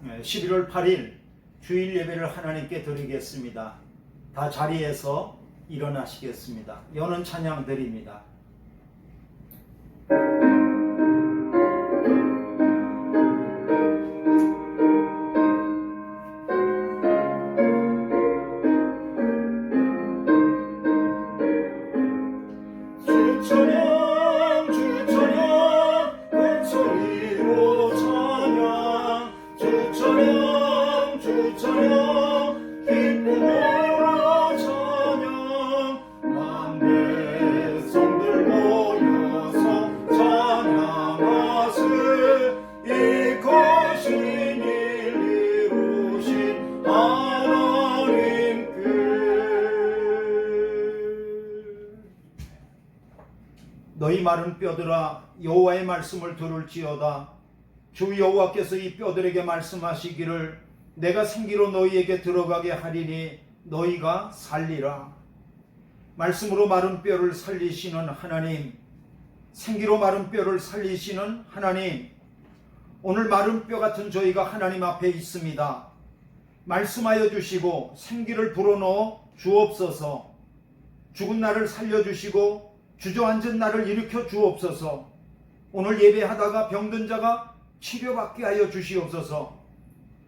11월 8일 주일 예배를 하나님께 드리겠습니다. 다 자리에서 일어나시겠습니다. 여는 찬양 드립니다. 주천영 주천영 큰 소리로 찬양 주천영 주천영 기쁨으로 찬양 만 백성들 모여서 찬양하세 이것이 일 이루신 하나님께. 너희 마른 뼈들아 여호와의 말씀을 들을지어다. 주 여호와께서 이 뼈들에게 말씀하시기를 내가 생기로 너희에게 들어가게 하리니 너희가 살리라. 말씀으로 마른 뼈를 살리시는 하나님, 생기로 마른 뼈를 살리시는 하나님, 오늘 마른 뼈 같은 저희가 하나님 앞에 있습니다. 말씀하여 주시고 생기를 불어넣어 주옵소서. 죽은 나를 살려주시고 주저앉은 나를 일으켜 주옵소서. 오늘 예배하다가 병든 자가 치료받게 하여 주시옵소서.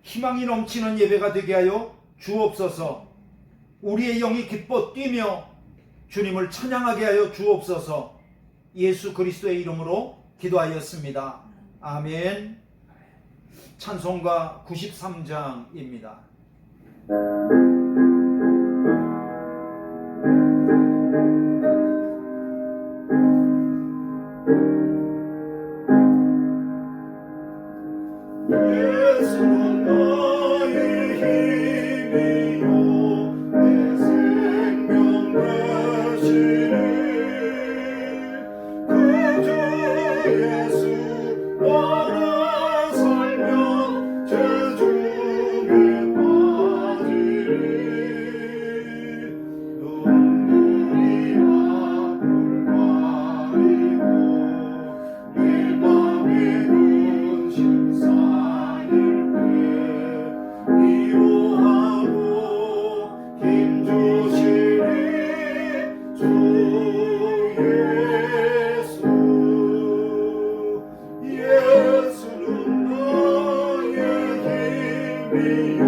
희망이 넘치는 예배가 되게 하여 주옵소서. 우리의 영이 기뻐 뛰며 주님을 찬양하게 하여 주옵소서. 예수 그리스도의 이름으로 기도하였습니다. 아멘. 찬송가 93장입니다. 예수는 나의 힘이요 내 생명 되시네. 그저 예수 따라 살면 죄중에 빠지리. 눈물이 앞을 가리고 내 맘이 근심사 위로하고 힘주시니 주 예수. 예수는 나의 힘이요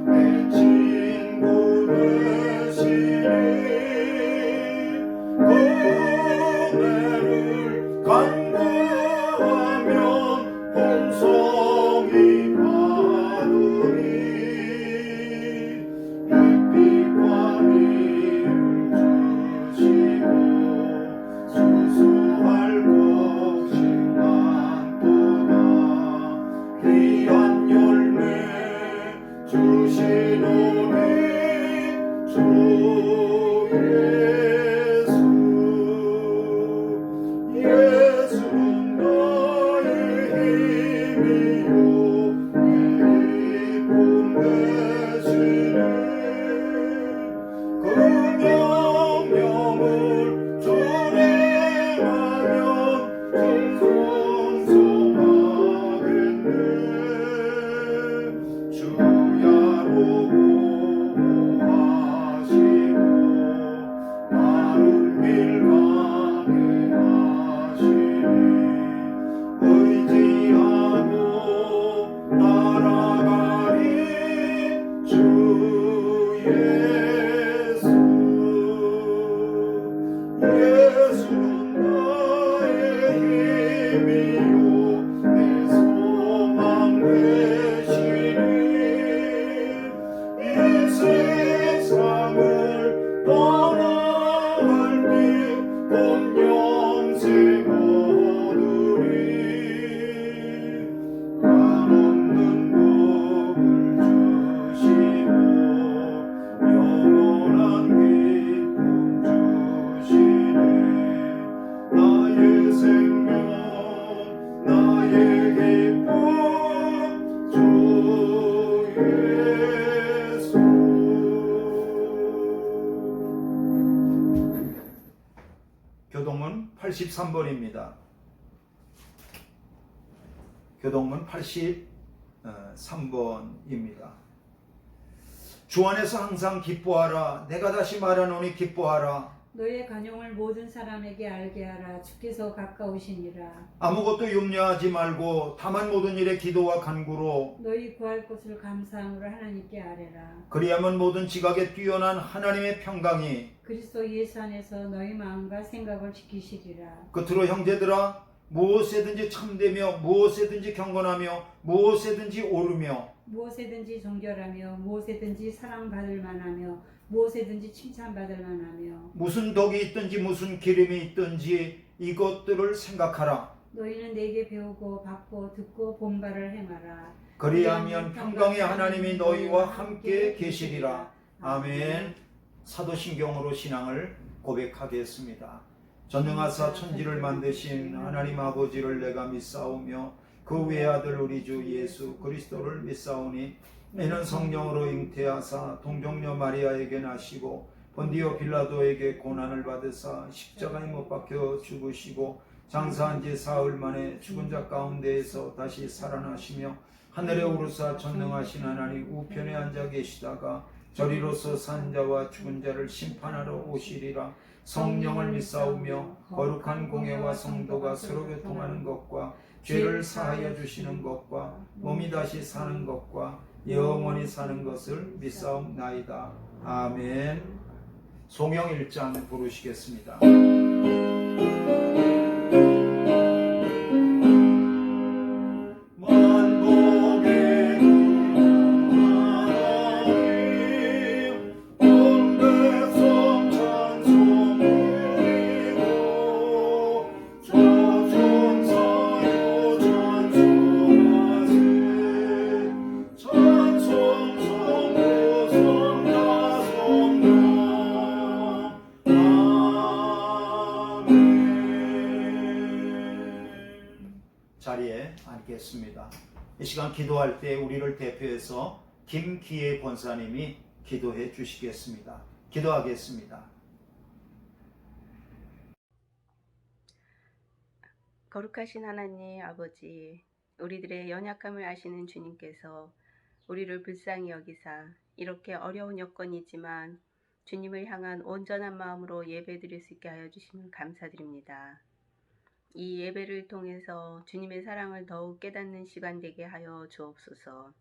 내 친구 되시니. 은혜를 간구하면 풍성이 받으리. 빛과 미를 주시고 수수할 것이 많도다. 귀한 열매 주시노니 주 예수. 예수는 나의 힘이요 내 기쁨 되시네. 그 명령을 준행하면 풍성하겠네. 주야로 보호하시고 마른 길 가게 하시니 의지하고 따라가리. 주 예수. 예수는 나의 힘이요 내 소망 되시니. 이 세상을 떠나갈 때 본 영생 얻으리. 한없는 복을 주시고 영원한 기쁨 주시네. 나의 생명 나의 기쁨 주 예수. 교동문 83번입니다. 교동문 83번. 3번입니다. 주 안에서 항상 기뻐하라. 내가 다시 말하노니 기뻐하라. 너의 간용을 모든 사람에게 알게 하라. 주께서 가까우시니라. 아무것도 염려하지 말고 다만 모든 일에 기도와 간구로 너희 구할 것을 감사함으로 하나님께 아뢰라. 그리하면 모든 지각에 뛰어난 하나님의 평강이 그리스도 예수 안에서 너희 마음과 생각을 지키시리라. 끝으로 형제들아 무엇에든지 참되며 무엇에든지 경건하며 무엇에든지 오르며 무엇에든지 정결하며 무엇에든지 사랑받을 만하며 무엇에든지 칭찬받을 만하며 무슨 덕이 있든지 무슨 기름이 있든지 이것들을 생각하라. 너희는 내게 배우고 받고 듣고 본바를 행하라. 그리하면 평강의 하나님이 너희와 함께 계시리라. 아멘. 사도신경으로 신앙을 고백하겠습니다. 전능하사 천지를 만드신 하나님 아버지를 내가 믿사오며 그 외아들 우리 주 예수 그리스도를 믿사오니 이는 성령으로 잉태하사 동정녀 마리아에게 나시고 본디오 빌라도에게 고난을 받으사 십자가에 못 박혀 죽으시고 장사한 지 사흘 만에 죽은 자 가운데에서 다시 살아나시며 하늘에 오르사 전능하신 하나님 우편에 앉아 계시다가 저리로서 산 자와 죽은 자를 심판하러 오시리라. 성령을 믿사오며 거룩한 공예와 성도가 서로 교통하는 것과 죄를 사하여 주시는 것과 몸이 다시 사는 것과 영원히 사는 것을 믿사옵나이다. 아멘. 송영 1장 부르시겠습니다. 자리에 앉겠습니다. 이 시간 기도할 때 우리를 대표해서 김기혜 권사님이 기도해 주시겠습니다. 기도하겠습니다. 거룩하신 하나님 아버지, 우리들의 연약함을 아시는 주님께서 우리를 불쌍히 여기사 이렇게 어려운 여건이지만 주님을 향한 온전한 마음으로 예배드릴 수 있게 하여 주시면 감사드립니다. 이 예배를 통해서 주님의 사랑을 더욱 깨닫는 시간 되게 하여 주옵소서.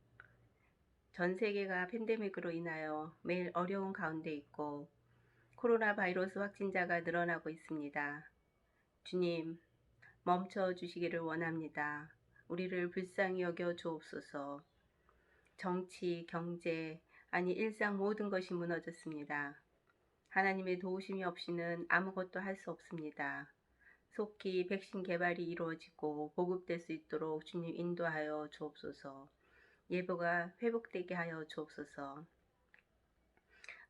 전 세계가 팬데믹으로 인하여 매일 어려운 가운데 있고 코로나 바이러스 확진자가 늘어나고 있습니다. 주님, 멈춰 주시기를 원합니다. 우리를 불쌍히 여겨 주옵소서. 정치, 경제, 아니 일상 모든 것이 무너졌습니다. 하나님의 도우심이 없이는 아무것도 할 수 없습니다. 속히 백신 개발이 이루어지고 보급될 수 있도록 주님 인도하여 주옵소서. 예배가 회복되게 하여 주옵소서.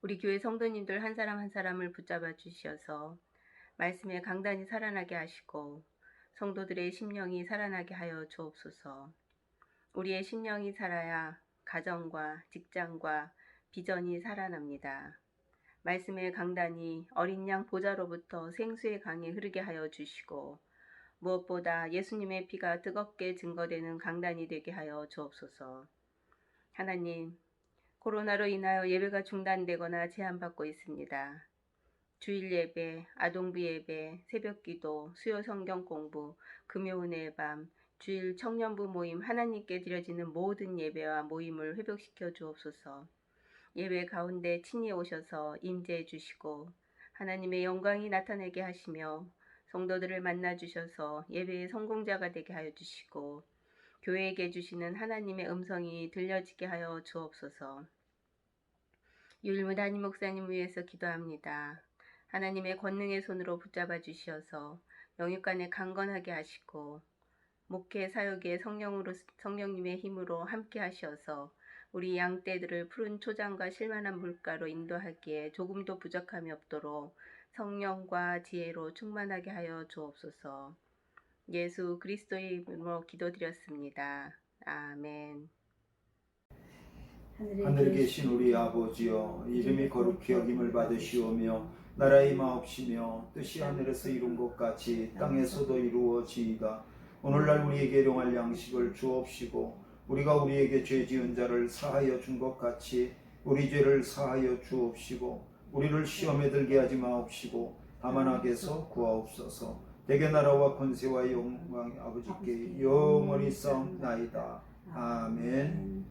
우리 교회 성도님들 한 사람 한 사람을 붙잡아 주시어서 말씀에 강단이 살아나게 하시고 성도들의 심령이 살아나게 하여 주옵소서. 우리의 심령이 살아야 가정과 직장과 비전이 살아납니다. 말씀의 강단이 어린 양 보좌로부터 생수의 강에 흐르게 하여 주시고 무엇보다 예수님의 피가 뜨겁게 증거되는 강단이 되게 하여 주옵소서. 하나님, 코로나로 인하여 예배가 중단되거나 제한받고 있습니다. 주일 예배, 아동부 예배, 새벽기도, 수요 성경 공부, 금요은혜의 밤, 주일 청년부 모임 하나님께 드려지는 모든 예배와 모임을 회복시켜 주옵소서. 예배 가운데 친히 오셔서 임재해 주시고 하나님의 영광이 나타나게 하시며 성도들을 만나 주셔서 예배의 성공자가 되게 하여 주시고 교회에게 주시는 하나님의 음성이 들려지게 하여 주옵소서. 유일문 담임 목사님 위해서 기도합니다. 하나님의 권능의 손으로 붙잡아 주시어서 영육간에 강건하게 하시고 목회 사역에 성령님의 힘으로 함께 하셔서 우리 양떼들을 푸른 초장과 실만한 물가로 인도하기에 조금도 부족함이 없도록 성령과 지혜로 충만하게 하여 주옵소서. 예수 그리스도의 이름으로 기도드렸습니다. 아멘. 하늘에 계신 우리 아버지여, 이름이 거룩히 여김을 받으시오며 나라의 마옵시며 뜻이 하늘에서 이룬 것 같이 땅에서도 이루어지이다. 오늘날 우리에게 일용할 양식을 주옵시고 우리가 우리에게 죄 지은 자를 사하여 준 것 같이 우리 죄를 사하여 주옵시고 우리를 시험에 들게 하지 마옵시고 다만 악에서 구하옵소서. 대개 나라와 권세와 영광이 아버지께 영원히 싸움나이다. 아멘.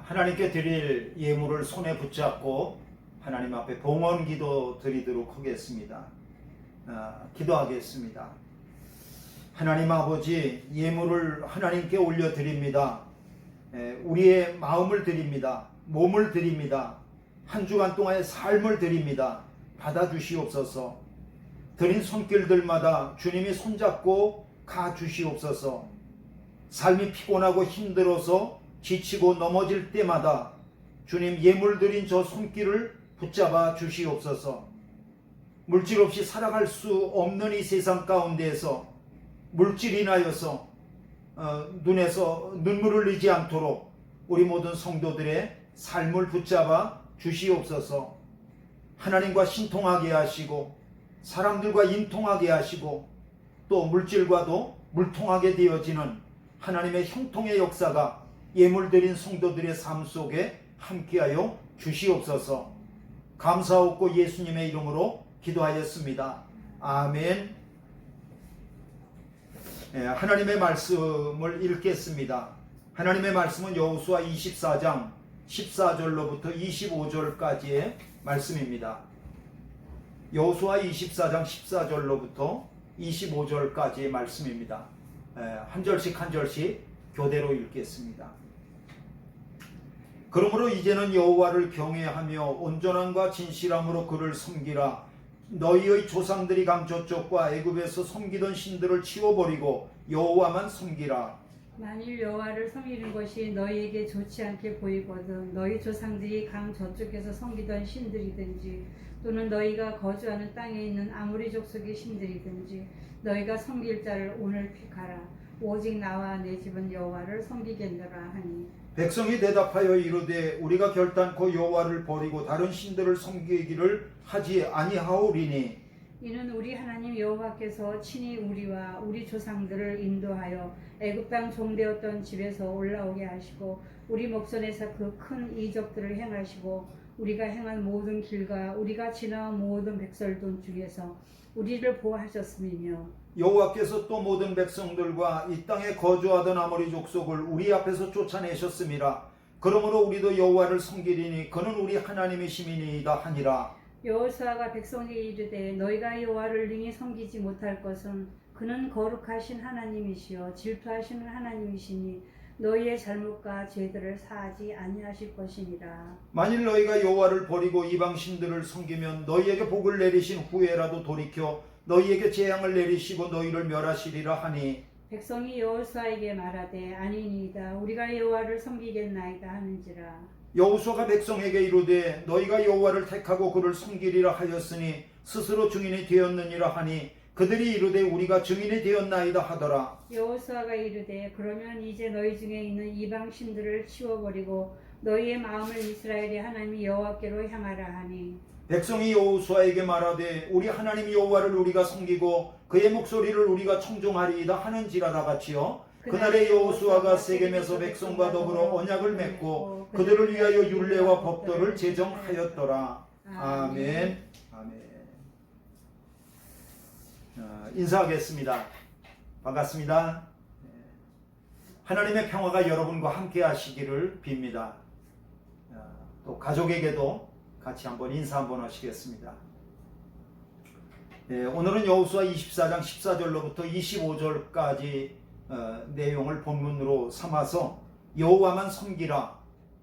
하나님께 드릴 예물을 손에 붙잡고 하나님 앞에 봉헌 기도 드리도록 하겠습니다. 기도하겠습니다. 하나님 아버지, 예물을 하나님께 올려드립니다. 우리의 마음을 드립니다. 몸을 드립니다. 한 주간 동안의 삶을 드립니다. 받아주시옵소서. 드린 손길들마다 주님이 손잡고 가주시옵소서. 삶이 피곤하고 힘들어서 지치고 넘어질 때마다 주님 예물 드린 저 손길을 붙잡아 주시옵소서. 물질 없이 살아갈 수 없는 이 세상 가운데에서 물질 인하여서 눈에서 눈물을 흘리지 않도록 우리 모든 성도들의 삶을 붙잡아 주시옵소서. 하나님과 신통하게 하시고 사람들과 인통하게 하시고 또 물질과도 물통하게 되어지는 하나님의 형통의 역사가 예물 드린 성도들의 삶 속에 함께하여 주시옵소서. 감사하고 예수님의 이름으로 기도하였습니다. 아멘. 하나님의 말씀을 읽겠습니다. 하나님의 말씀은 여호수아 24장 14절로부터 25절까지의 말씀입니다. 여호수아 24장 14절로부터 25절까지의 말씀입니다. 한 절씩 한 절씩 교대로 읽겠습니다. 그러므로 이제는 여호와를 경외하며 온전함과 진실함으로 그를 섬기라. 너희의 조상들이 강 저쪽과 애굽에서 섬기던 신들을 치워버리고 여호와만 섬기라. 만일 여호와를 섬기는 것이 너희에게 좋지 않게 보이거든 너희 조상들이 강 저쪽에서 섬기던 신들이든지 또는 너희가 거주하는 땅에 있는 아무리 족속의 신들이든지 너희가 섬길 자를 오늘 픽하라. 오직 나와 내 집은 여호와를 섬기겠노라 하니 백성이 대답하여 이르되 우리가 결단코 여호와를 버리고 다른 신들을 섬기기를 하지 아니하오리니 이는 우리 하나님 여호와께서 친히 우리와 우리 조상들을 인도하여 애굽 땅 종되었던 집에서 올라오게 하시고 우리 목전에서 그 큰 이적들을 행하시고 우리가 행한 모든 길과 우리가 지나온 모든 백설돈 중에서 우리를 보호하셨음이며 여호와께서 또 모든 백성들과 이 땅에 거주하던 아모리 족속을 우리 앞에서 쫓아내셨음이라. 그러므로 우리도 여호와를 섬기리니 그는 우리 하나님이심이니이다 하니라. 여호수아가 백성에게 이르되 너희가 여호와를 능히 섬기지 못할 것은 그는 거룩하신 하나님이시여 질투하시는 하나님이시니 너희의 잘못과 죄들을 사하지 아니하실 것이니라. 만일 너희가 여호와를 버리고 이방 신들을 섬기면 너희에게 복을 내리신 후에라도 돌이켜 너희에게 재앙을 내리시고 너희를 멸하시리라 하니 백성이 여호수아에게 말하되 아니니이다 우리가 여호와를 섬기겠나이다 하는지라. 여호수아가 백성에게 이르되 너희가 여호와를 택하고 그를 섬기리라 하였으니 스스로 증인이 되었느니라 하니 그들이 이르되 우리가 증인이 되었나이다 하더라. 여호수아가 이르되 그러면 이제 너희 중에 있는 이방 신들을 치워버리고 너희의 마음을 이스라엘의 하나님 여호와께로 향하라 하니 백성이 여호수아에게 말하되 우리 하나님 여호와를 우리가 섬기고 그의 목소리를 우리가 청종하리이다 하는지라 다 같이요. 그날에 여호수아가 세겜에서 백성과 더불어 언약을 맺고 그들을 위하여 율례와 법도를 제정하였더라. 아멘. 아멘. 인사하겠습니다. 반갑습니다. 하나님의 평화가 여러분과 함께 하시기를 빕니다. 또 가족에게도 같이 한번 인사 한번 하시겠습니다. 오늘은 여호수아 24장 14절로부터 25절까지 내용을 본문으로 삼아서 여호와만 섬기라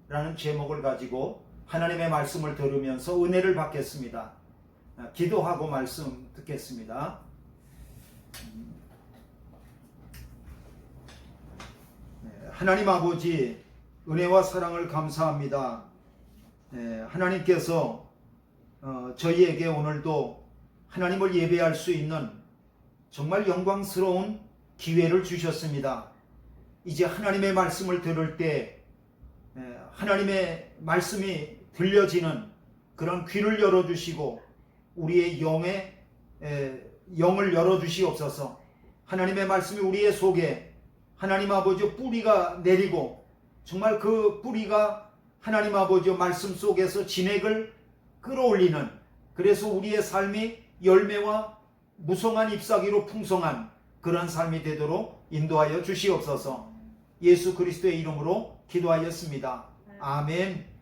라는 제목을 가지고 하나님의 말씀을 들으면서 은혜를 받겠습니다. 기도하고 말씀 듣겠습니다. 하나님 아버지 은혜와 사랑을 감사합니다. 하나님께서 저희에게 오늘도 하나님을 예배할 수 있는 정말 영광스러운 기회를 주셨습니다. 이제 하나님의 말씀을 들을 때 하나님의 말씀이 들려지는 그런 귀를 열어주시고 우리의 영을 열어주시옵소서. 하나님의 말씀이 우리의 속에 하나님 아버지 뿌리가 내리고 정말 그 뿌리가 하나님 아버지 말씀 속에서 진액을 끌어올리는, 그래서 우리의 삶이 열매와 무성한 잎사귀로 풍성한 그런 삶이 되도록 인도하여 주시옵소서. 예수 그리스도의 이름으로 기도하였습니다. 아멘.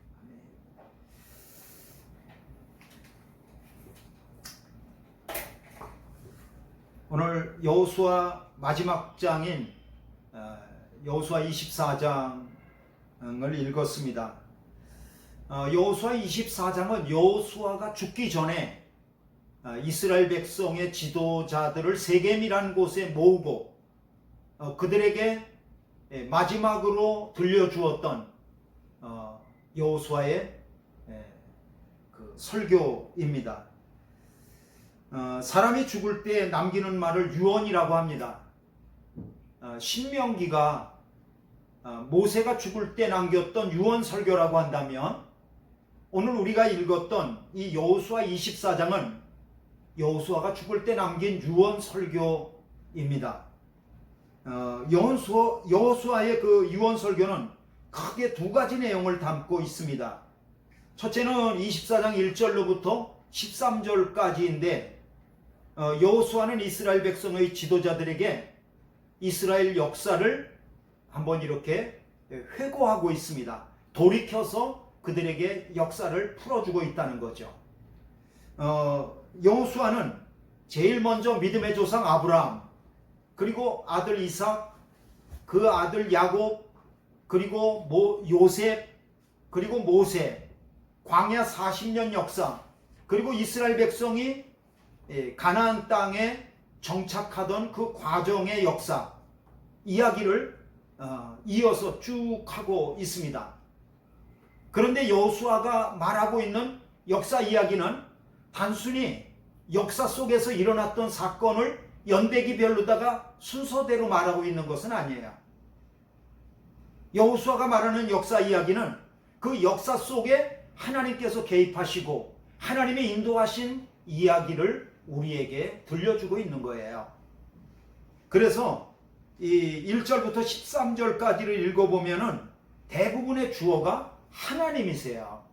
오늘 여호수아 마지막 장인 여호수아 24장을 읽었습니다. 여호수아 24장은 여호수아가 죽기 전에 이스라엘 백성의 지도자들을 세겜이라는 곳에 모으고 그들에게 마지막으로 들려주었던 여호수아의 그 설교입니다. 사람이 죽을 때 남기는 말을 유언이라고 합니다. 신명기가 모세가 죽을 때 남겼던 유언 설교라고 한다면 오늘 우리가 읽었던 이 여호수아 24장은 여호수아가 죽을 때 남긴 유언 설교입니다. 여호수아의 그 유언 설교는 크게 두 가지 내용을 담고 있습니다. 첫째는 24장 1절로부터 13절까지인데 여호수아는 이스라엘 백성의 지도자들에게 이스라엘 역사를 한번 이렇게 회고하고 있습니다. 돌이켜서 그들에게 역사를 풀어주고 있다는 거죠. 여호수아는 제일 먼저 믿음의 조상 아브라함, 그리고 아들 이삭, 그 아들 야곱, 그리고 요셉, 그리고 모세, 광야 40년 역사, 그리고 이스라엘 백성이 가나안 땅에 정착하던 그 과정의 역사 이야기를 이어서 쭉 하고 있습니다. 그런데 여호수아가 말하고 있는 역사 이야기는 단순히 역사 속에서 일어났던 사건을 연대기별로다가 순서대로 말하고 있는 것은 아니에요. 여호수아가 말하는 역사 이야기는 그 역사 속에 하나님께서 개입하시고 하나님의 인도하신 이야기를 우리에게 들려주고 있는 거예요. 그래서 이 1절부터 13절까지를 읽어보면은 대부분의 주어가 하나님이세요.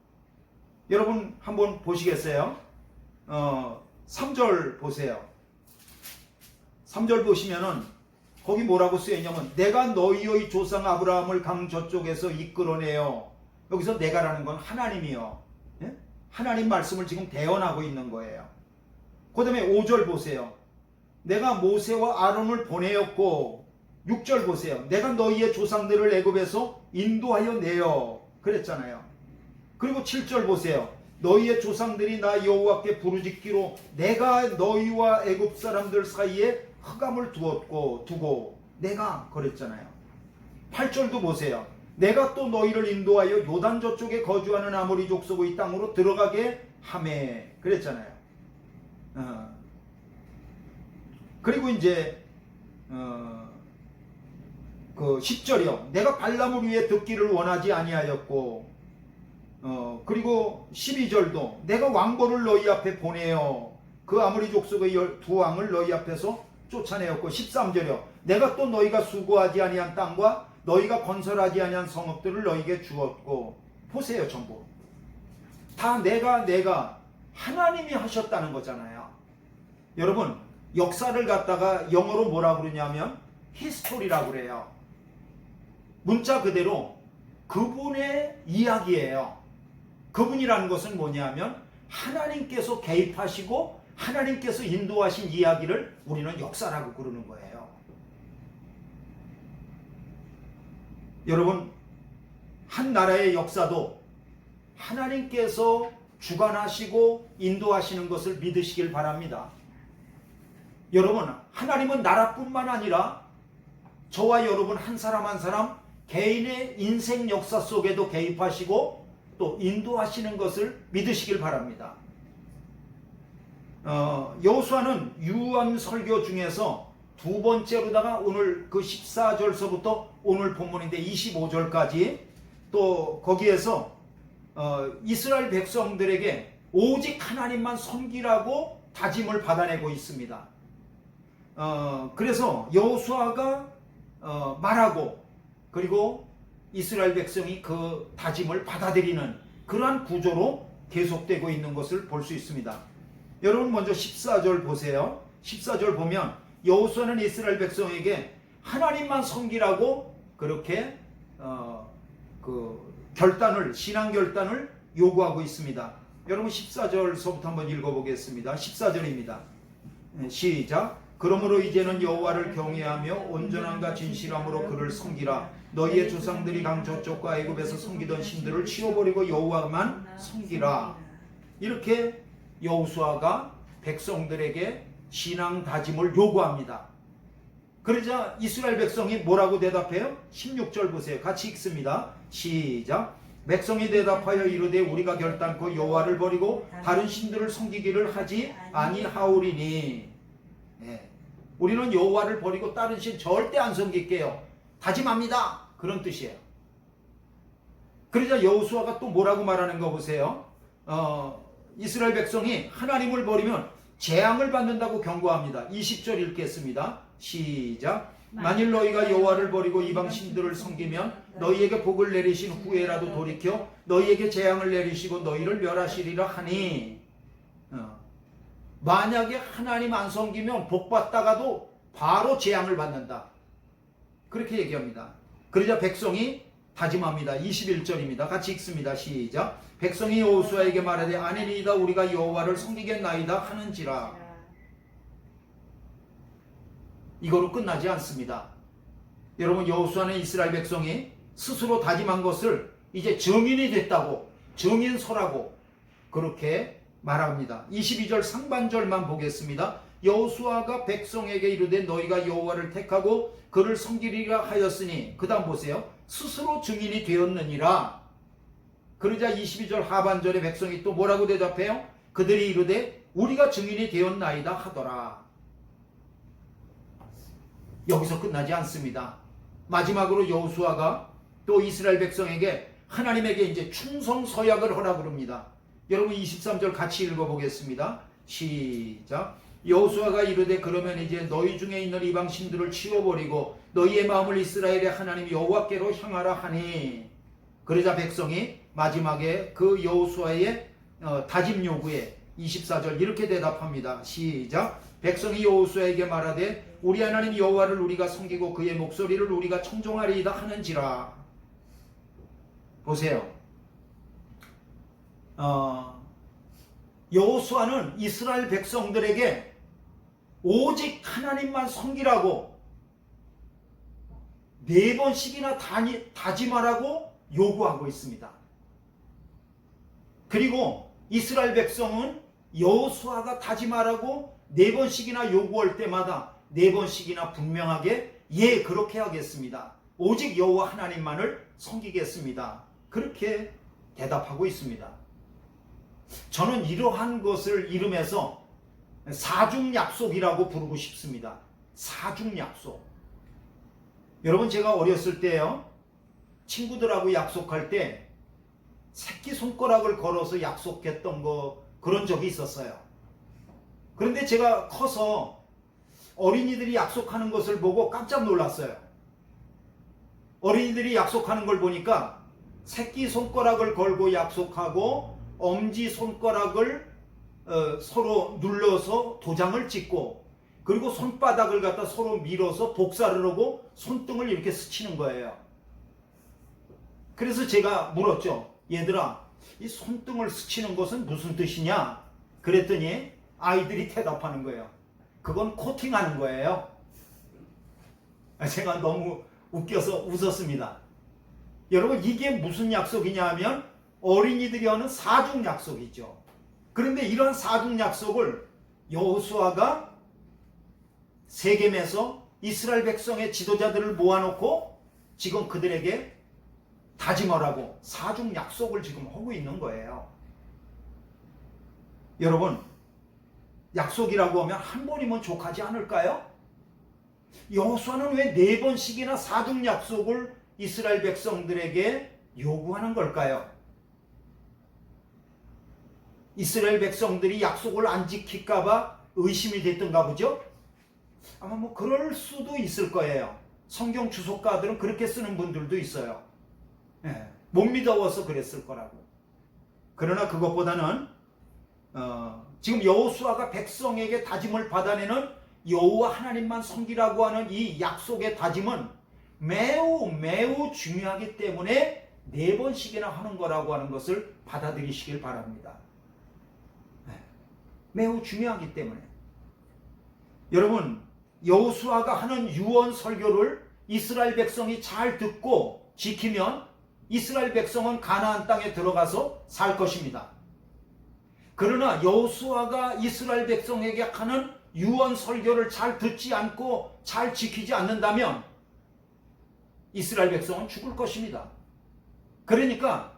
여러분 한번 보시겠어요? 3절 보세요. 3절 보시면은 거기 뭐라고 쓰여있냐면 내가 너희의 조상 아브라함을 강 저쪽에서 이끌어내요. 여기서 내가라는 건 하나님이요. 예? 하나님 말씀을 지금 대언하고 있는 거예요. 그 다음에 5절 보세요. 내가 모세와 아론을 보내었고 6절 보세요. 내가 너희의 조상들을 애굽에서 인도하여 내어 그랬잖아요. 그리고 7절 보세요. 너희의 조상들이 나 여호와께 부르짖기로 내가 너희와 애굽 사람들 사이에 흑암을 두고 내가 그랬잖아요. 8절도 보세요. 내가 또 너희를 인도하여 요단 저쪽에 거주하는 아모리 족속의 땅으로 들어가게 하매 그랬잖아요. 그리고 이제 그 10절이요. 내가 발람을 위해 듣기를 원하지 아니하였고 그리고 12절도 내가 왕보를 너희 앞에 보내어 그 아모리 족속의 두 왕을 너희 앞에서 쫓아내었고 13절이요. 내가 또 너희가 수고하지 아니한 땅과 너희가 건설하지 아니한 성읍들을 너희에게 주었고 보세요. 전부 다 내가 하나님이 하셨다는 거잖아요. 여러분 역사를 갖다가 영어로 뭐라고 그러냐면 히스토리라고 그래요. 문자 그대로 그분의 이야기예요. 그분이라는 것은 뭐냐면 하나님께서 개입하시고 하나님께서 인도하신 이야기를 우리는 역사라고 부르는 거예요. 여러분 한 나라의 역사도 하나님께서 주관하시고 인도하시는 것을 믿으시길 바랍니다. 여러분 하나님은 나라뿐만 아니라 저와 여러분 한 사람 한 사람 개인의 인생 역사 속에도 개입하시고 또 인도하시는 것을 믿으시길 바랍니다. 여호수아는 유언 설교 중에서 두 번째로다가 오늘 그 14절서부터 오늘 본문인데 25절까지 또 거기에서 이스라엘 백성들에게 오직 하나님만 섬기라고 다짐을 받아내고 있습니다. 그래서 여호수아가 말하고 그리고 이스라엘 백성이 그 다짐을 받아들이는 그러한 구조로 계속되고 있는 것을 볼 수 있습니다. 여러분 먼저 14절 보세요. 14절 보면 여호수아는 이스라엘 백성에게 하나님만 섬기라고 그렇게 신앙 결단을 요구하고 있습니다. 여러분 14절서부터 한번 읽어보겠습니다. 14절입니다. 시작. 그러므로 이제는 여호와를 경외하며 온전함과 진실함으로 그를 섬기라. 너희의 조상들이 강 저쪽과 애굽에서 섬기던 신들을 치워버리고 여호와만 섬기라. 이렇게 여호수아가 백성들에게 신앙 다짐을 요구합니다. 그러자 이스라엘 백성이 뭐라고 대답해요? 16절 보세요. 같이 읽습니다. 시작. 백성이 대답하여 이르되 우리가 결단코 여호와를 버리고 다른 신들을 섬기기를 하지 아니하오리니. 우리는 여호와를 버리고 다른 신 절대 안 섬길게요. 다짐합니다. 그런 뜻이에요. 그러자 여호수아가 또 뭐라고 말하는 거 보세요. 이스라엘 백성이 하나님을 버리면 재앙을 받는다고 경고합니다. 20절 읽겠습니다. 시작. 만일 너희가 여호와를 버리고 이방 신들을 섬기면 너희에게 복을 내리신 후에라도 돌이켜 너희에게 재앙을 내리시고 너희를 멸하시리라 하니. 만약에 하나님 안 섬기면 복 받다가도 바로 재앙을 받는다. 그렇게 얘기합니다. 그러자 백성이 다짐합니다. 21절입니다. 같이 읽습니다. 시작. 백성이 여호수아에게 말하되 아니니이다 우리가 여호와를 섬기겠나이다 하는지라. 이거로 끝나지 않습니다. 여러분 여호수아는 이스라엘 백성이 스스로 다짐한 것을 이제 증인이 됐다고 증인서라고 그렇게 말합니다. 22절 상반절만 보겠습니다. 여호수아가 백성에게 이르되 너희가 여호와를 택하고 그를 섬기리라 하였으니 그 다음 보세요. 스스로 증인이 되었느니라. 그러자 22절 하반절에 백성이 또 뭐라고 대답해요? 그들이 이르되 우리가 증인이 되었나이다 하더라. 여기서 끝나지 않습니다. 마지막으로 여호수아가 또 이스라엘 백성에게 하나님에게 이제 충성 서약을 하라 그럽니다. 여러분 23절 같이 읽어보겠습니다. 시작. 여호수아가 이르되 그러면 이제 너희 중에 있는 이방 신들을 치워버리고 너희의 마음을 이스라엘의 하나님 여호와께로 향하라 하니. 그러자 백성이 마지막에 그 여호수아의 다짐 요구에 24절 이렇게 대답합니다. 시작. 백성이 여호수아에게 말하되 우리 하나님 여호와를 우리가 섬기고 그의 목소리를 우리가 청종하리이다 하는지라. 보세요. 여호수아는 이스라엘 백성들에게 오직 하나님만 섬기라고 4번씩이나 다짐하라고 요구하고 있습니다. 그리고 이스라엘 백성은 여호수아가 다짐하라고 4번씩이나 요구할 때마다 4번씩이나 분명하게 예 그렇게 하겠습니다. 오직 여호와 하나님만을 섬기겠습니다. 그렇게 대답하고 있습니다. 저는 이러한 것을 이름해서 사중약속이라고 부르고 싶습니다. 사중약속. 여러분 제가 어렸을 때요 친구들하고 약속할 때 새끼손가락을 걸어서 약속했던 그런 적이 있었어요. 그런데 제가 커서 어린이들이 약속하는 것을 보고 깜짝 놀랐어요. 어린이들이 약속하는 걸 보니까 새끼손가락을 걸고 약속하고 엄지손가락을 서로 눌러서 도장을 찍고 그리고 손바닥을 갖다 서로 밀어서 복사를 하고 손등을 이렇게 스치는 거예요. 그래서 제가 물었죠. 얘들아, 이 손등을 스치는 것은 무슨 뜻이냐? 그랬더니 아이들이 대답하는 거예요. 그건 코팅하는 거예요. 제가 너무 웃겨서 웃었습니다. 여러분 이게 무슨 약속이냐 하면 어린이들이 하는 사중약속이죠. 그런데 이런 사중약속을 여호수아가 세겜에서 이스라엘 백성의 지도자들을 모아놓고 지금 그들에게 다짐하라고 사중약속을 지금 하고 있는 거예요. 여러분 약속이라고 하면 한 번이면 족하지 않을까요? 여호수아는 왜 4번씩이나 4중 약속을 이스라엘 백성들에게 요구하는 걸까요? 이스라엘 백성들이 약속을 안 지킬까봐 의심이 됐던가 보죠? 아마 뭐 그럴 수도 있을 거예요. 성경 주석가들은 그렇게 쓰는 분들도 있어요. 못 믿어서 그랬을 거라고. 그러나 그것보다는 지금 여호수아가 백성에게 다짐을 받아내는 여호와 하나님만 섬기라고 하는 이 약속의 다짐은 매우 중요하기 때문에 4번씩이나 하는 거라고 하는 것을 받아들이시길 바랍니다. 매우 중요하기 때문에. 여러분, 여호수아가 하는 유언 설교를 이스라엘 백성이 잘 듣고 지키면 이스라엘 백성은 가나안 땅에 들어가서 살 것입니다. 그러나 여호수아가 이스라엘 백성에게 하는 유언 설교를 잘 듣지 않고 잘 지키지 않는다면 이스라엘 백성은 죽을 것입니다. 그러니까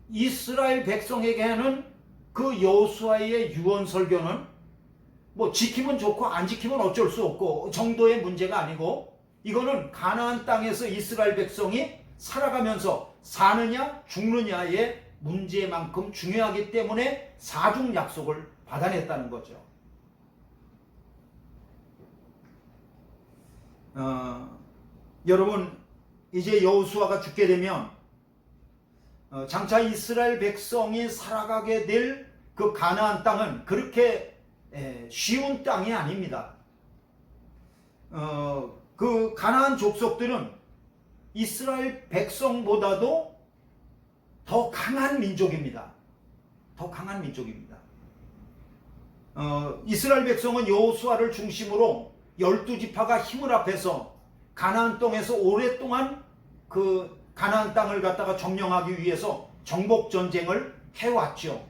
이스라엘 백성에게 하는 그 여호수아의 유언 설교는 뭐 지키면 좋고 안 지키면 어쩔 수 없고 정도의 문제가 아니고, 이거는 가나안 땅에서 이스라엘 백성이 살아가면서 사느냐 죽느냐의 문제만큼 중요하기 때문에 4중 약속을 받아냈다는 거죠. 여러분, 이제 여호수아가 죽게 되면 장차 이스라엘 백성이 살아가게 될 그 가나안 땅은 그렇게 쉬운 땅이 아닙니다. 그 가나안 족속들은 이스라엘 백성보다도 더 강한 민족입니다. 더 강한 민족입니다. 이스라엘 백성은 여호수아를 중심으로 12지파가 힘을 합해서 가나안 땅에서 오랫동안 그 가나안 땅을 갖다가 점령하기 위해서 정복 전쟁을 해왔죠.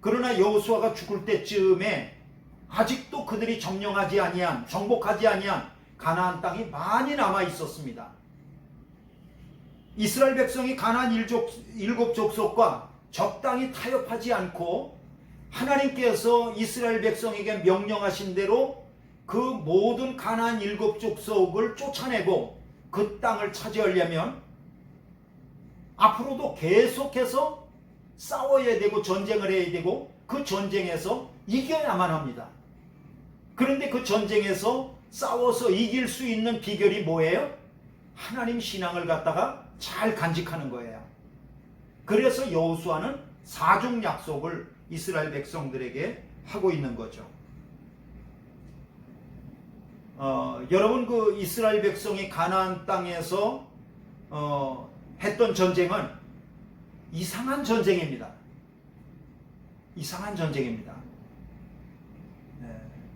그러나 여호수아가 죽을 때쯤에 아직도 그들이 점령하지 아니한, 정복하지 아니한 가나안 땅이 많이 남아 있었습니다. 이스라엘 백성이 가나안 7 족속과 적당히 타협하지 않고 하나님께서 이스라엘 백성에게 명령하신 대로 그 모든 가나안 7 족속을 쫓아내고 그 땅을 차지하려면 앞으로도 계속해서 싸워야 되고 전쟁을 해야 되고 그 전쟁에서 이겨야만 합니다. 그런데 그 전쟁에서 싸워서 이길 수 있는 비결이 뭐예요? 하나님 신앙을 갖다가 잘 간직하는 거예요. 그래서 여호수아는 4중 약속을 이스라엘 백성들에게 하고 있는 거죠. 여러분, 그 이스라엘 백성이 가나안 땅에서 했던 전쟁은 이상한 전쟁입니다. 이상한 전쟁입니다.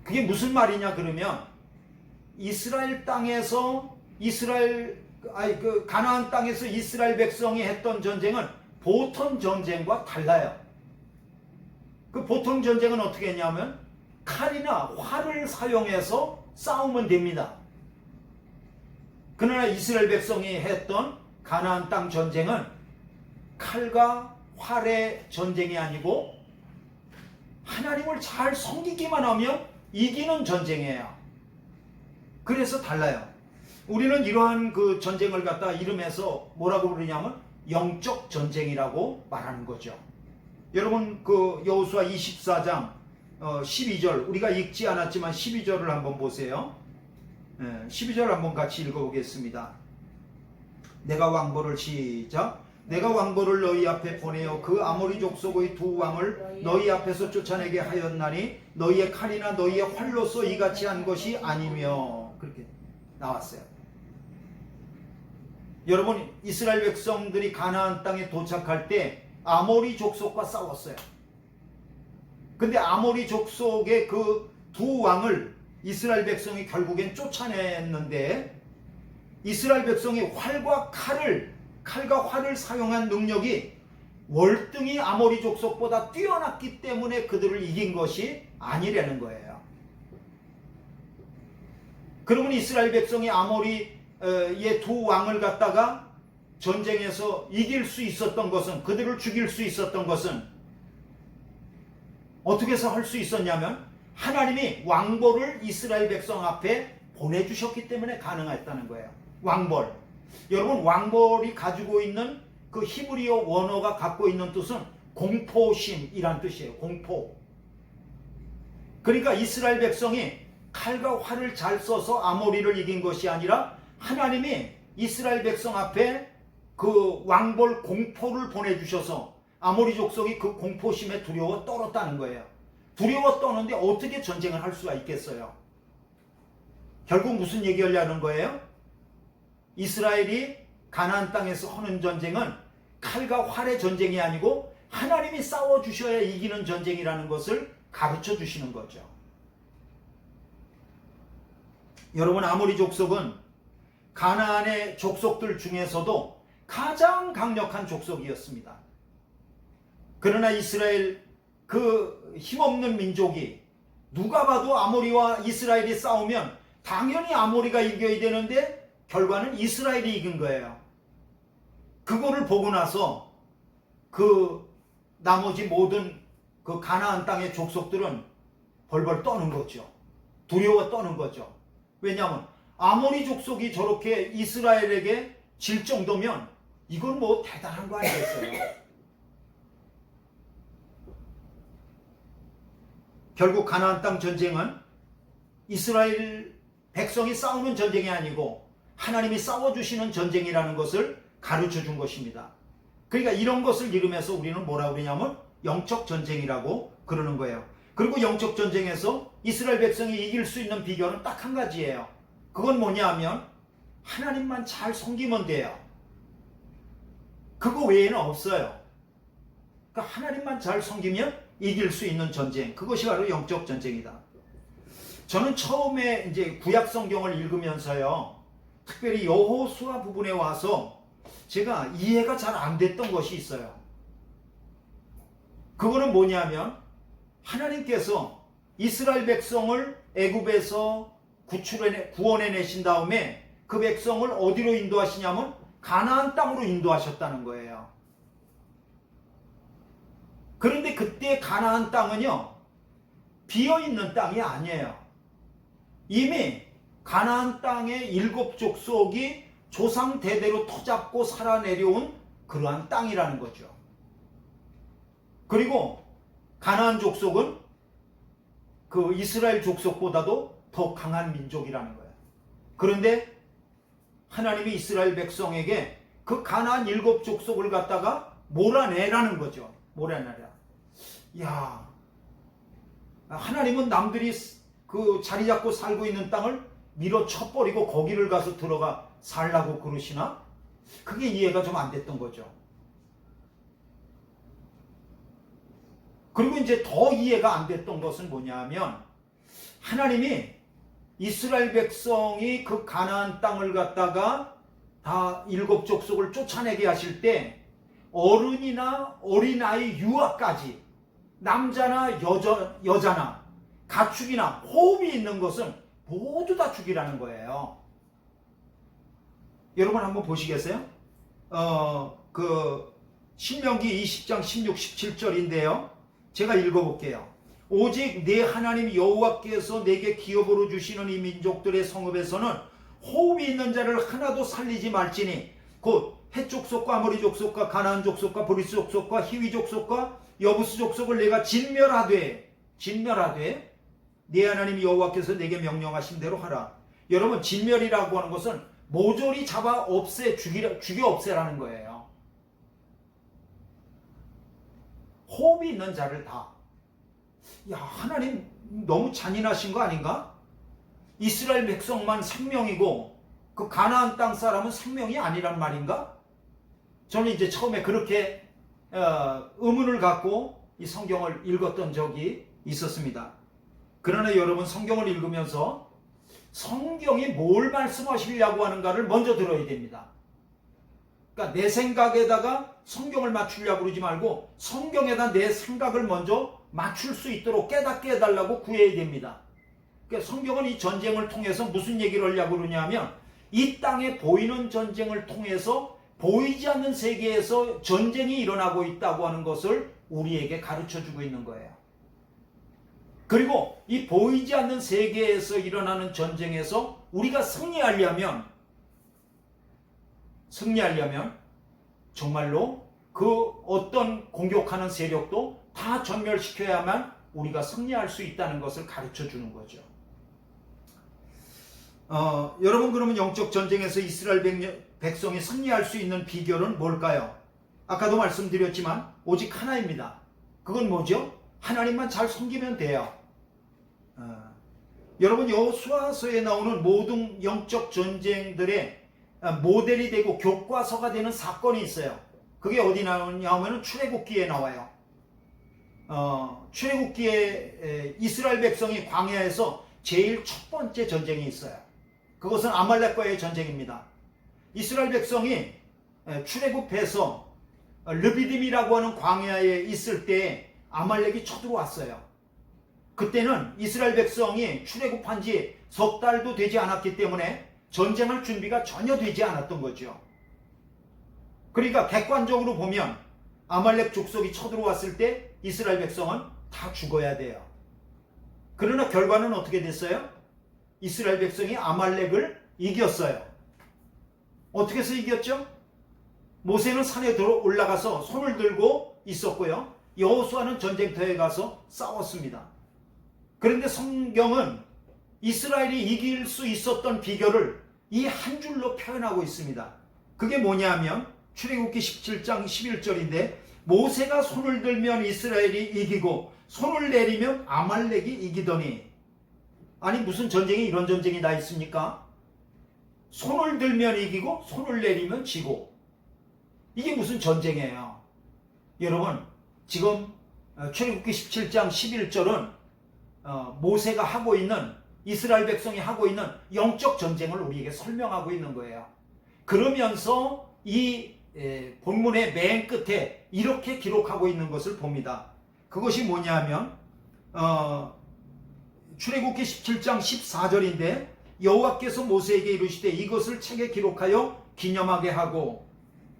그게 무슨 말이냐 그러면 이스라엘 땅에서 그 가나안 땅에서 이스라엘 백성이 했던 전쟁은 보통 전쟁과 달라요. 그 보통 전쟁은 어떻게 했냐면 칼이나 활을 사용해서 싸우면 됩니다. 그러나 이스라엘 백성이 했던 가나안 땅 전쟁은 칼과 활의 전쟁이 아니고 하나님을 잘 섬기기만 하면 이기는 전쟁이에요. 그래서 달라요. 우리는 이러한 그 전쟁을 갖다 이름해서 뭐라고 부르냐면 영적 전쟁이라고 말하는 거죠. 여러분, 그 여호수아 24장 12절, 우리가 읽지 않았지만 12절을 한번 보세요. 12절 한번 같이 읽어보겠습니다. 내가 왕보를 시작. 내가 왕보를 너희 앞에 보내어 그 아모리 족속의 2 왕을 너희 앞에서 쫓아내게 하였나니 너희의 칼이나 너희의 활로서 이같이 한 것이 아니며, 그렇게 나왔어요. 여러분, 이스라엘 백성들이 가나안 땅에 도착할 때 아모리 족속과 싸웠어요. 근데 아모리 족속의 그 2 왕을 이스라엘 백성이 결국엔 쫓아냈는데, 이스라엘 백성이 칼과 활을 사용한 능력이 월등히 아모리 족속보다 뛰어났기 때문에 그들을 이긴 것이 아니라는 거예요. 그러면 이스라엘 백성이 아모리의 2 왕을 갖다가 전쟁에서 이길 수 있었던 것은, 그들을 죽일 수 있었던 것은 어떻게 해서 할 수 있었냐면 하나님이 왕벌을 이스라엘 백성 앞에 보내주셨기 때문에 가능했다는 거예요. 왕벌. 여러분, 왕벌이 가지고 있는 그 히브리어 원어가 갖고 있는 뜻은 공포심이란 뜻이에요. 공포. 그러니까 이스라엘 백성이 칼과 활을 잘 써서 아모리를 이긴 것이 아니라 하나님이 이스라엘 백성 앞에 그 왕벌 공포를 보내주셔서 아모리 족속이 그 공포심에 두려워 떨었다는 거예요. 두려워 떠는데 어떻게 전쟁을 할 수가 있겠어요? 결국 무슨 얘기하려는 거예요? 이스라엘이 가나안 땅에서 하는 전쟁은 칼과 활의 전쟁이 아니고 하나님이 싸워주셔야 이기는 전쟁이라는 것을 가르쳐 주시는 거죠. 여러분, 아모리 족속은 가나안의 족속들 중에서도 가장 강력한 족속이었습니다. 그러나 이스라엘 그 힘없는 민족이 누가 봐도 아모리와 이스라엘이 싸우면 당연히 아모리가 이겨야 되는데 결과는 이스라엘이 이긴 거예요. 그거를 보고 나서 그 나머지 모든 그 가나안 땅의 족속들은 벌벌 떠는 거죠. 두려워 떠는 거죠. 왜냐하면 아모리 족속이 저렇게 이스라엘에게 질 정도면 이건 뭐 대단한 거 아니겠어요? 결국 가나안 땅 전쟁은 이스라엘 백성이 싸우는 전쟁이 아니고 하나님이 싸워주시는 전쟁이라는 것을 가르쳐 준 것입니다. 그러니까 이런 것을 이루면서 우리는 뭐라고 그러냐면 영적 전쟁이라고 그러는 거예요. 그리고 영적 전쟁에서 이스라엘 백성이 이길 수 있는 비결은 딱 한 가지예요. 그건 뭐냐 하면 하나님만 잘 섬기면 돼요. 그거 외에는 없어요. 그러니까 하나님만 잘 섬기면 이길 수 있는 전쟁, 그것이 바로 영적 전쟁이다. 저는 처음에 이제 구약 성경을 읽으면서요, 특별히 여호수아 부분에 와서 제가 이해가 잘 안 됐던 것이 있어요. 그거는 뭐냐면 하나님께서 이스라엘 백성을 애굽에서 구원해 내신 다음에 그 백성을 어디로 인도하시냐면 가나안 땅으로 인도하셨다는 거예요. 그런데 그때 가나안 땅은요, 비어있는 땅이 아니에요. 이미 가나안 땅의 7 족속이 조상 대대로 터잡고 살아내려온 그러한 땅이라는 거죠. 그리고 가나안 족속은 그 이스라엘 족속보다도 더 강한 민족이라는 거예요. 그런데 하나님이 이스라엘 백성에게 그 가나안 7 족속을 갖다가 몰아내라는 거죠. 몰아내라. 야, 하나님은 남들이 그 자리 잡고 살고 있는 땅을 밀어쳐버리고 거기를 가서 들어가 살라고 그러시나? 그게 이해가 좀 안 됐던 거죠. 그리고 이제 더 이해가 안 됐던 것은 뭐냐 하면 하나님이 이스라엘 백성이 그 가나안 땅을 갖다가 다 7 족속을 쫓아내게 하실 때 어른이나 어린아이 유아까지 남자나 여자나 가축이나 호흡이 있는 것은 모두 다 죽이라는 거예요. 여러분 한번 보시겠어요? 그 신명기 20장 16, 17절인데요. 제가 읽어볼게요. 오직 내 하나님 여호와께서 내게 기업으로 주시는 이 민족들의 성읍에서는 호흡이 있는 자를 하나도 살리지 말지니 곧 헷 족속과 아모리 족속과 가나안 족속과 브리스 족속과 히위 족속과 여부스 족속을 내가 진멸하되 네 하나님 여호와께서 내게 명령하신 대로 하라. 여러분, 진멸이라고 하는 것은 모조리 잡아 없애, 죽여 없애라는 거예요. 호흡이 있는 자를 다. 야, 하나님 너무 잔인하신 거 아닌가? 이스라엘 백성만 생명이고 그 가나안 땅 사람은 생명이 아니란 말인가? 저는 이제 처음에 그렇게 의문을 갖고 이 성경을 읽었던 적이 있었습니다. 그러나 여러분, 성경을 읽으면서 성경이 뭘 말씀하시려고 하는가를 먼저 들어야 됩니다. 그러니까 내 생각에다가 성경을 맞추려고 그러지 말고 성경에다 내 생각을 먼저 맞출 수 있도록 깨닫게 해달라고 구해야 됩니다. 그러니까 성경은 이 전쟁을 통해서 무슨 얘기를 하려고 그러냐면 이 땅에 보이는 전쟁을 통해서 보이지 않는 세계에서 전쟁이 일어나고 있다고 하는 것을 우리에게 가르쳐주고 있는 거예요. 그리고 이 보이지 않는 세계에서 일어나는 전쟁에서 우리가 승리하려면 정말로 그 어떤 공격하는 세력도 다 전멸시켜야만 우리가 승리할 수 있다는 것을 가르쳐 주는 거죠. 여러분, 그러면 영적 전쟁에서 이스라엘 백성이 승리할 수 있는 비결은 뭘까요? 아까도 말씀드렸지만 오직 하나입니다. 그건 뭐죠? 하나님만 잘 섬기면 돼요. 여러분, 여호수아서에 나오는 모든 영적 전쟁들의 모델이 되고 교과서가 되는 사건이 있어요. 그게 어디 나오냐면 출애굽기에 나와요. 출애굽기에 이스라엘 백성이 광야에서 제일 첫 번째 전쟁이 있어요. 그것은 아말렉과의 전쟁입니다. 이스라엘 백성이 출애굽해서 르비딤이라고 하는 광야에 있을 때 아말렉이 쳐들어왔어요. 그때는 이스라엘 백성이 출애굽한 지 석 달도 되지 않았기 때문에 전쟁할 준비가 전혀 되지 않았던 거죠. 그러니까 객관적으로 보면 아말렉 족속이 쳐들어왔을 때 이스라엘 백성은 다 죽어야 돼요. 그러나 결과는 어떻게 됐어요? 이스라엘 백성이 아말렉을 이겼어요. 어떻게 해서 이겼죠? 모세는 산에 올라가서 손을 들고 있었고요. 여호수아는 전쟁터에 가서 싸웠습니다. 그런데 성경은 이스라엘이 이길 수 있었던 비결을 이 한 줄로 표현하고 있습니다. 그게 뭐냐면 출애굽기 17장 11절인데 모세가 손을 들면 이스라엘이 이기고 손을 내리면 아말렉이 이기더니. 아니, 무슨 전쟁이 이런 전쟁이 다 있습니까? 손을 들면 이기고 손을 내리면 지고. 이게 무슨 전쟁이에요? 여러분, 지금 출애굽기 17장 11절은 모세가 하고 있는, 이스라엘 백성이 하고 있는 영적 전쟁을 우리에게 설명하고 있는 거예요. 그러면서 이 본문의 맨 끝에 이렇게 기록하고 있는 것을 봅니다. 그것이 뭐냐면 출애굽기 17장 14절인데 여호와께서 모세에게 이르시되 이것을 책에 기록하여 기념하게 하고,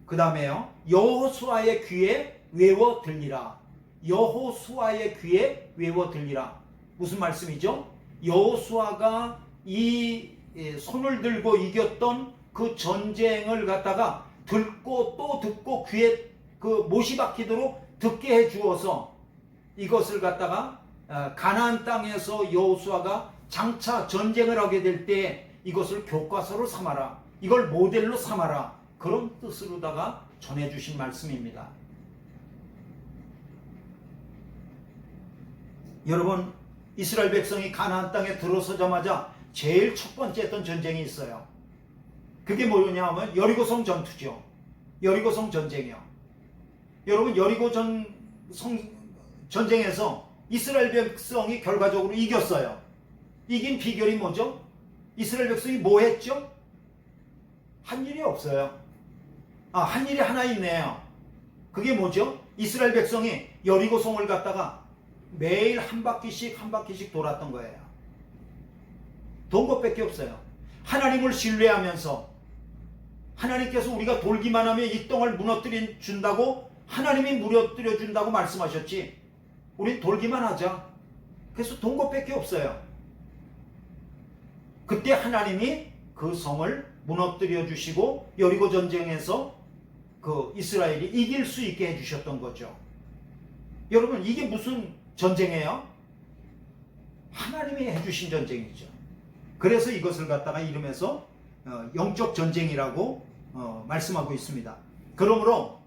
그 다음에요, 여호수아의 귀에 외워 들리라. 여호수아의 귀에 외워 들리라. 무슨 말씀이죠? 여호수아가 이 손을 들고 이겼던 그 전쟁을 갖다가 듣고 또 듣고 귀에 그 못이 박히도록 듣게 해 주어서 이것을 갖다가 가나안 땅에서 여호수아가 장차 전쟁을 하게 될 때 이것을 교과서로 삼아라, 이걸 모델로 삼아라, 그런 뜻으로다가 전해주신 말씀입니다. 여러분, 이스라엘 백성이 가나안 땅에 들어서자마자 제일 첫 번째 했던 전쟁이 있어요. 그게 뭐냐 하면 여리고성 전투죠. 여리고성 전쟁이요. 여러분, 여리고 전쟁에서 이스라엘 백성이 결과적으로 이겼어요. 이긴 비결이 뭐죠? 이스라엘 백성이 뭐 했죠? 한 일이 없어요. 한 일이 하나 있네요. 그게 뭐죠? 이스라엘 백성이 여리고성을 갖다가 매일 한 바퀴씩 돌았던 거예요. 돈 것밖에 없어요. 하나님을 신뢰하면서 하나님께서 우리가 돌기만 하면 이 땅을 무너뜨려 준다고, 하나님이 무너뜨려 준다고 말씀하셨지, 우린 돌기만 하자. 그래서 돈 것밖에 없어요. 그때 하나님이 그 성을 무너뜨려 주시고 여리고 전쟁에서 그 이스라엘이 이길 수 있게 해주셨던 거죠. 여러분, 이게 무슨 전쟁이에요? 하나님이 해주신 전쟁이죠. 그래서 이것을 갖다가 이름해서 영적 전쟁이라고 말씀하고 있습니다. 그러므로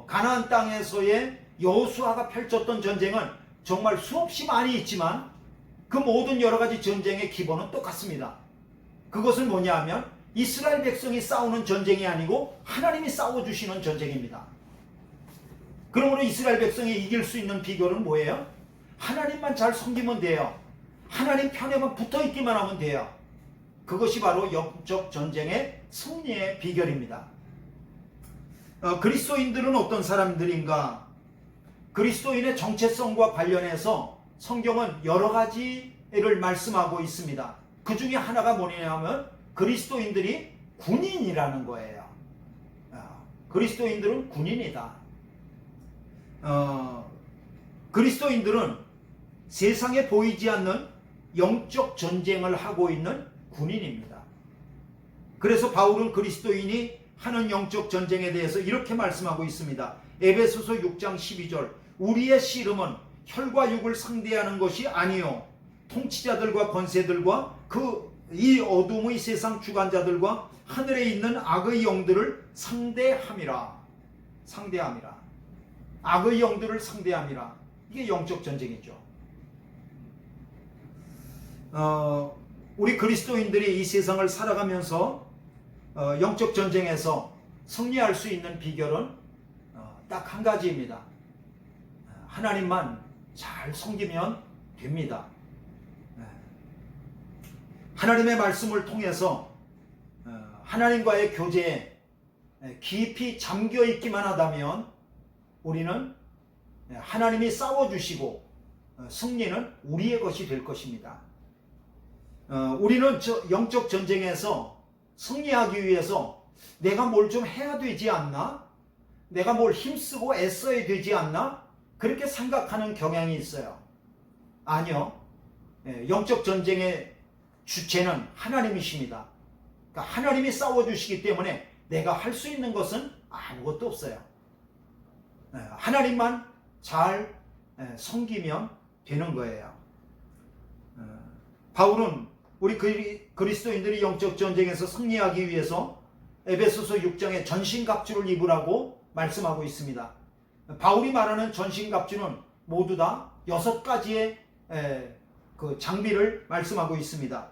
가나안 땅에서의 여호수아가 펼쳤던 전쟁은 정말 수없이 많이 있지만 그 모든 여러 가지 전쟁의 기본은 똑같습니다. 그것은 뭐냐 하면 이스라엘 백성이 싸우는 전쟁이 아니고 하나님이 싸워주시는 전쟁입니다. 그러므로 이스라엘 백성이 이길 수 있는 비결은 뭐예요? 하나님만 잘 섬기면 돼요. 하나님 편에만 붙어있기만 하면 돼요. 그것이 바로 영적 전쟁의 승리의 비결입니다. 그리스도인들은 어떤 사람들인가? 그리스도인의 정체성과 관련해서 성경은 여러 가지를 말씀하고 있습니다. 그 중에 하나가 뭐냐면 그리스도인들이 군인이라는 거예요. 그리스도인들은 군인이다. 그리스도인들은 세상에 보이지 않는 영적 전쟁을 하고 있는 군인입니다. 그래서 바울은 그리스도인이 하는 영적 전쟁에 대해서 이렇게 말씀하고 있습니다. 에베소서 6장 12절 우리의 씨름은 혈과 육을 상대하는 것이 아니요 통치자들과 권세들과 이 어둠의 세상 주관자들과 하늘에 있는 악의 영들을 상대함이라. 악의 영들을 상대함이라. 이게 영적 전쟁이죠. 우리 그리스도인들이 이 세상을 살아가면서 영적 전쟁에서 승리할 수 있는 비결은 딱 한 가지입니다. 하나님만 잘 섬기면 됩니다. 하나님의 말씀을 통해서 하나님과의 교제에 깊이 잠겨 있기만 하다면 우리는 하나님이 싸워주시고 승리는 우리의 것이 될 것입니다. 우리는 영적 전쟁에서 승리하기 위해서 내가 뭘 좀 해야 되지 않나? 내가 뭘 힘쓰고 애써야 되지 않나? 그렇게 생각하는 경향이 있어요. 아니요. 영적 전쟁의 주체는 하나님이십니다. 그러니까 하나님이 싸워주시기 때문에 내가 할 수 있는 것은 아무것도 없어요. 하나님만 잘 섬기면 되는 거예요. 바울은 우리 그리스도인들이 영적 전쟁에서 승리하기 위해서 에베소서 6장에 전신갑주를 입으라고 말씀하고 있습니다. 바울이 말하는 전신갑주는 모두 다 6가지의 그 장비를 말씀하고 있습니다.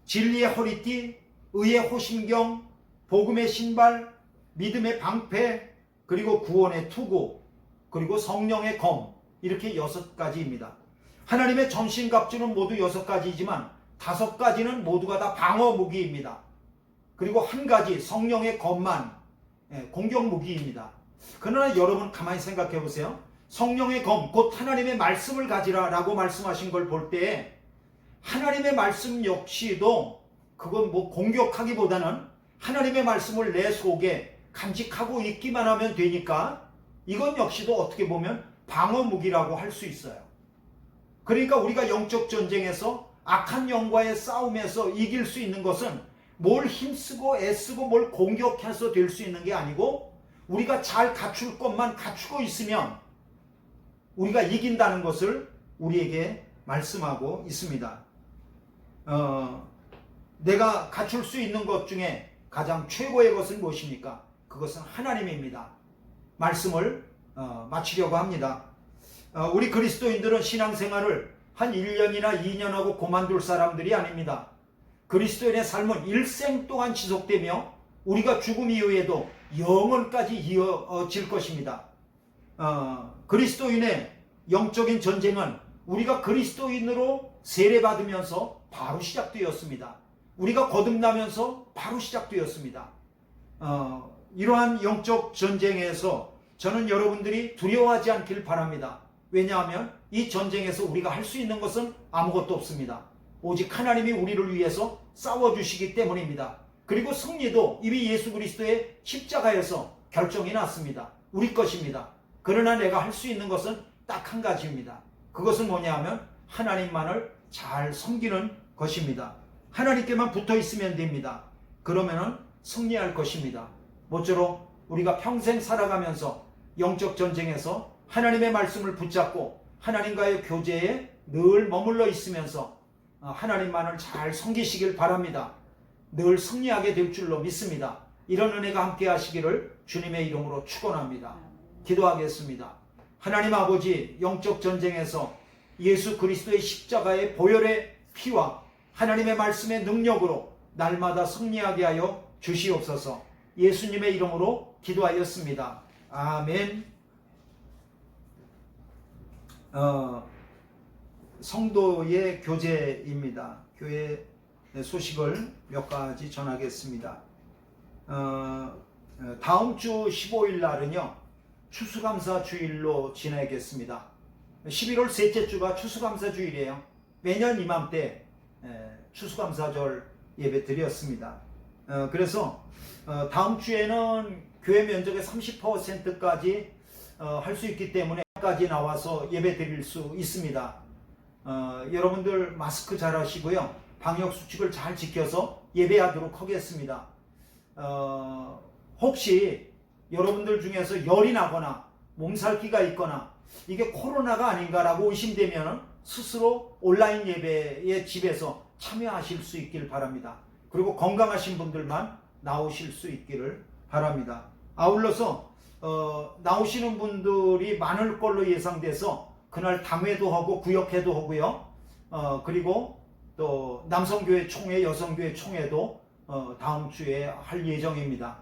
진리의 허리띠, 의의 호심경, 복음의 신발, 믿음의 방패, 그리고 구원의 투구, 그리고 성령의 검, 이렇게 6가지입니다. 하나님의 전신갑주는 모두 6가지이지만 5가지는 모두가 다 방어 무기입니다. 그리고 1가지 성령의 검만 공격 무기입니다. 그러나 여러분 가만히 생각해 보세요. 성령의 검, 곧 하나님의 말씀을 가지라 라고 말씀하신 걸 볼 때 하나님의 말씀 역시도 그건 뭐 공격하기보다는 하나님의 말씀을 내 속에 간직하고 있기만 하면 되니까 이건 역시도 어떻게 보면 방어 무기라고 할 수 있어요. 그러니까 우리가 영적 전쟁에서 악한 영과의 싸움에서 이길 수 있는 것은 뭘 힘쓰고 애쓰고 뭘 공격해서 될 수 있는 게 아니고 우리가 잘 갖출 것만 갖추고 있으면 우리가 이긴다는 것을 우리에게 말씀하고 있습니다. 내가 갖출 수 있는 것 중에 가장 최고의 것은 무엇입니까? 그것은 하나님입니다. 말씀을 마치려고 합니다. 우리 그리스도인들은 신앙생활을 한 1년이나 2년하고 그만둘 사람들이 아닙니다. 그리스도인의 삶은 일생 동안 지속되며 우리가 죽음 이후에도 영원까지 이어질 것입니다. 그리스도인의 영적인 전쟁은 우리가 그리스도인으로 세례받으면서 바로 시작되었습니다. 우리가 거듭나면서 바로 시작되었습니다. 이러한 영적 전쟁에서 저는 여러분들이 두려워하지 않길 바랍니다. 왜냐하면 이 전쟁에서 우리가 할 수 있는 것은 아무것도 없습니다. 오직 하나님이 우리를 위해서 싸워주시기 때문입니다. 그리고 승리도 이미 예수 그리스도의 십자가에서 결정이 났습니다. 우리 것입니다. 그러나 내가 할 수 있는 것은 딱 한 가지입니다. 그것은 뭐냐 하면 하나님만을 잘 섬기는 것입니다. 하나님께만 붙어 있으면 됩니다. 그러면은 승리할 것입니다. 모쪼록 우리가 평생 살아가면서 영적 전쟁에서 하나님의 말씀을 붙잡고 하나님과의 교제에 늘 머물러 있으면서 하나님만을 잘 섬기시길 바랍니다. 늘 승리하게 될 줄로 믿습니다. 이런 은혜가 함께 하시기를 주님의 이름으로 축원합니다. 기도하겠습니다. 하나님 아버지, 영적 전쟁에서 예수 그리스도의 십자가의 보혈의 피와 하나님의 말씀의 능력으로 날마다 승리하게 하여 주시옵소서. 예수님의 이름으로 기도하였습니다. 아멘. 성도의 교제입니다. 교회 소식을 몇 가지 전하겠습니다. 다음 주 15일 날은요, 추수감사 주일로 지내겠습니다. 11월 셋째 주가 추수감사 주일이에요. 매년 이맘때 추수감사절 예배 드렸습니다. 그래서 다음 주에는 교회 면적의 30%까지 할 수 있기 때문에 까지 나와서 예배 드릴 수 있습니다. 여러분들 마스크 잘 하시고요. 방역 수칙을 잘 지켜서 예배하도록 하겠습니다. 혹시 여러분들 중에서 열이 나거나 몸살기가 있거나 이게 코로나가 아닌가라고 의심되면 스스로 온라인 예배에 집에서 참여하실 수 있길 바랍니다. 그리고 건강하신 분들만 나오실 수 있기를 바랍니다. 아울러서 나오시는 분들이 많을 걸로 예상돼서 그날 당회도 하고 구역회도 하고요. 그리고 또 남성교회 총회, 여성교회 총회도 다음 주에 할 예정입니다.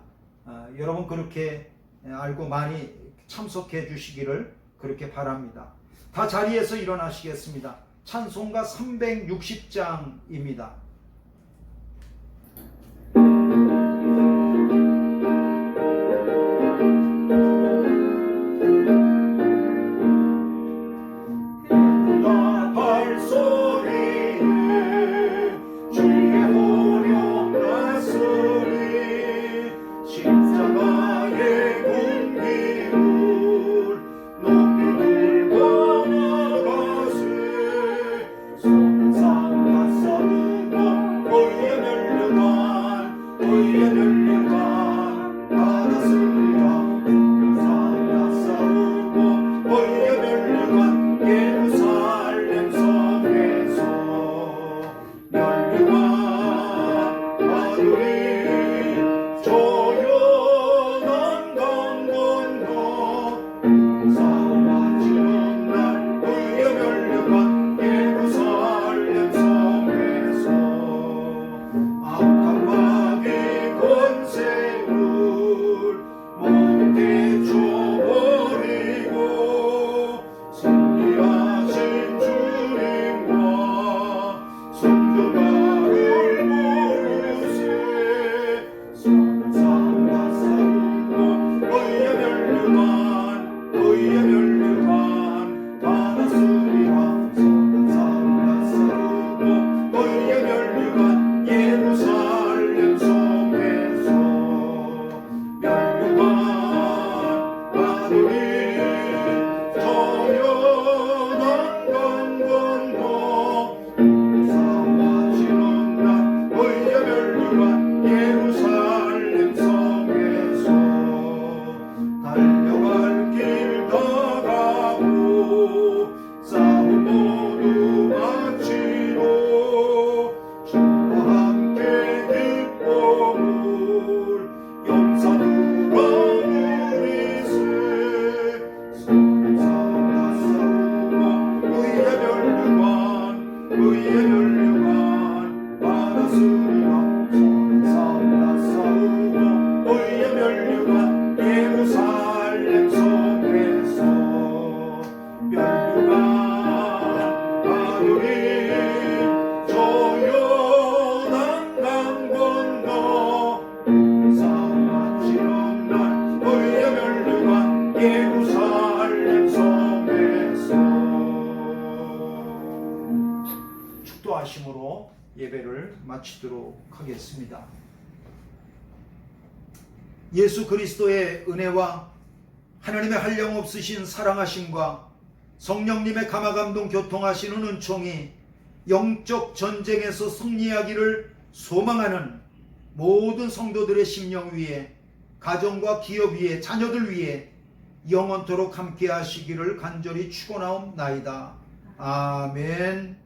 여러분 그렇게 알고 많이 참석해 주시기를 그렇게 바랍니다. 다 자리에서 일어나시겠습니다. 찬송가 360장입니다. 축도하심으로 예배를 마치도록 하겠습니다. 예수 그리스도의 은혜와 하나님의 한량없으신 사랑하심과 성령님의 감화감동 교통하시는 은총이 영적 전쟁에서 승리하기를 소망하는 모든 성도들의 심령 위에, 가정과 기업 위에, 자녀들 위에 영원토록 함께 하시기를 간절히 축원하옵나이다. 아멘.